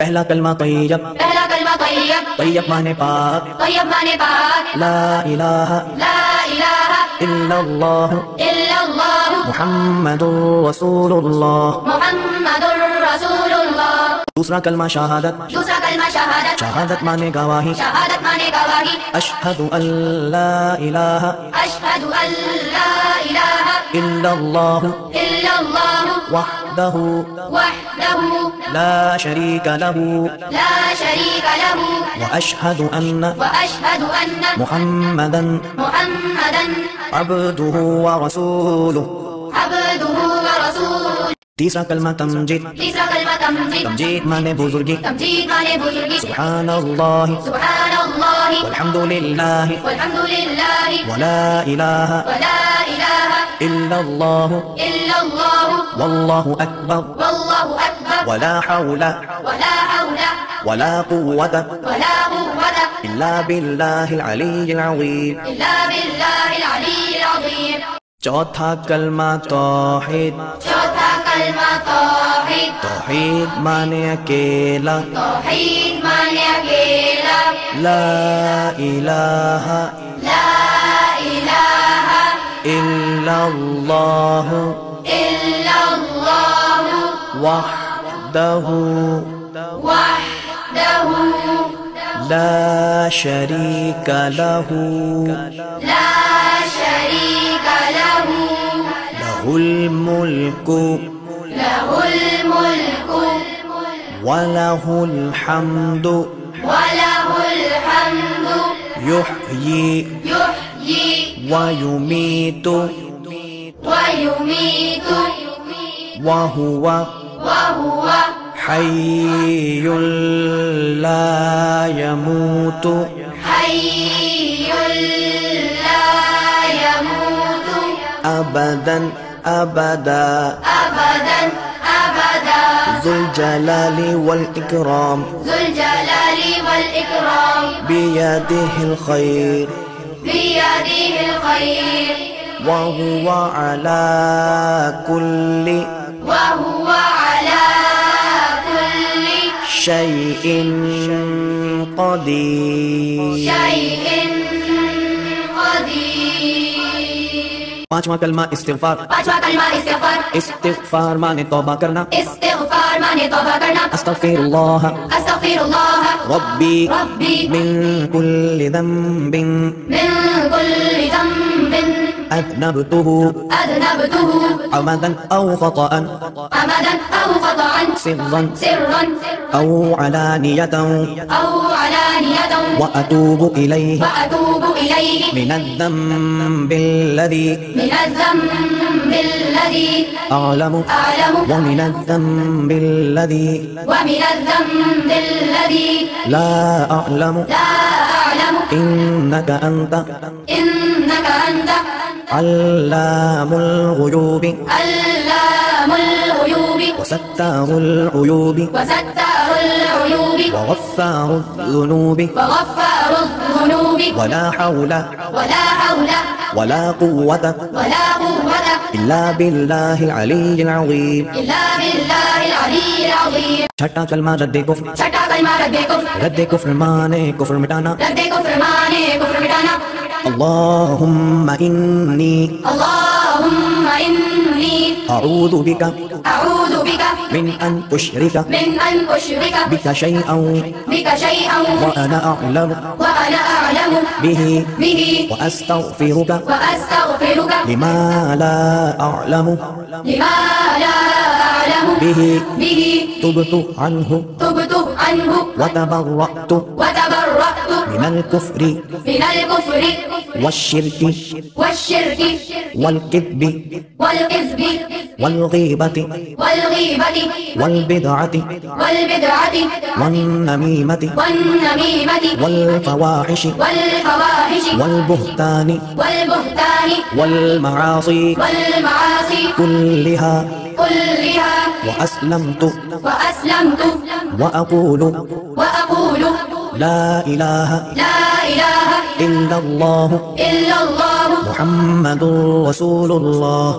पहला कलमा तैयब, पहला कलमा तैयब, तैयब माने पाक, तैयब माने पाक, ला इलाहा इल्लल्लाह मुहम्मदुर रसूलुल्लाह। मुहम्मदुर रसूलुल्लाह। दूसरा कलमा शहादत, दूसरा कलमा शहादत, शहादत माने गवाही, शहादत माने गवाही, अशहदु अल्ला इलाहा अशहदु अल्ला इलाहा इल्लल्लाह इल्लल्लाह वहदहु वहदहु ला शरीका लहु ला शरीका लहु व अशहदु अन्न मुहम्मदन अब्दुहु व रसूलुहु। अब्दुहु व रसूलुहु। तीसरा कलमा तमजीद, तीसरा कलमा तमजीद, तमजीद माने बुजुर्गी, तमजीद माने बुजुर्गी, सुब्हानल्लाह सुब्हानल्लाह वल्हम्दुलिल्लाह वल्हम्दुलिल्लाह वला इलाहा इल्लल्लाह वल्लाहु अकबर वला हौला वला कुव्वता इल्ला बिल्लाहिल अलीय्यिल अज़ीम। चौथा कलमा तौहीद, चौथा कलमा तौहीद, तौहीद माने अकेला, तौहीद माने अकेला, ला इलाहा इल्लल्लाह वहदहु ला शरीका लहु लहुल मुल्कु वलहुल हम्दु युह्यी वयुमीतु वहुवा हय्युल ला यमूतु अबदन अबदा ज़ुल जलाली वल इकराम बियदिहिल खैर वहुवा अला कुल्ली शैइन क़दीर। पांचवा कलमा इस्तिग़फ़ार, पांचवा कलमा इस्तिग़फ़ार, इस्तिग़फ़ार माने तौबा करना, इस्तिग़फ़ार माने तौबा करना, अस्तग़फ़िरुल्लाह अस्तग़फ़िरुल्लाह रब्बी रब्बी मिन कुल्लि ज़ंबिन मिन कुल्लि ज़ंबिन अज़नबतुहु अमदन औ ख़तअन सिर्रन औ अलानियतन व अतूबु इलैहि मिनज़्ज़ंबिल्लज़ी अअलमु व मिनज़्ज़ंबिल्लज़ी ला अअलमु इन्नका अन्ता अल्लामुल ग़ुयूबि वसत्तारुल उयूबि वग़फ़्फ़ारुज़ ज़ुनूबि वला हौला वला कुव्वता इल्ला बिल्लाहिल अलीय्यिल अज़ीम। छठा कलमा रद्दे कुफ्र, रद्दे कुफ्र माने कुफ्र मिटाना, अल्लाहुम्मा इन्नी अऊज़ु बिका मिन अन उश्रिका बिका शैअन व अना अअलमु बिही व अस्तग़फ़िरुका लिमा ला अअलमु बिही तुब्तु अन्हु व तबर्रअतु मिनल कुफ्रि वश्शिर्कि वल्किज़्बि वल्गीबति वल्बिदअति वन्नमीमति वल्फवाहिशि वल्बुहतानि वल्मआसी कुल्लिहा व अस्लमतु व अक़ूलु ला इलाहा इल्लल्लाह मुहम्मदुर रसूलुल्लाह।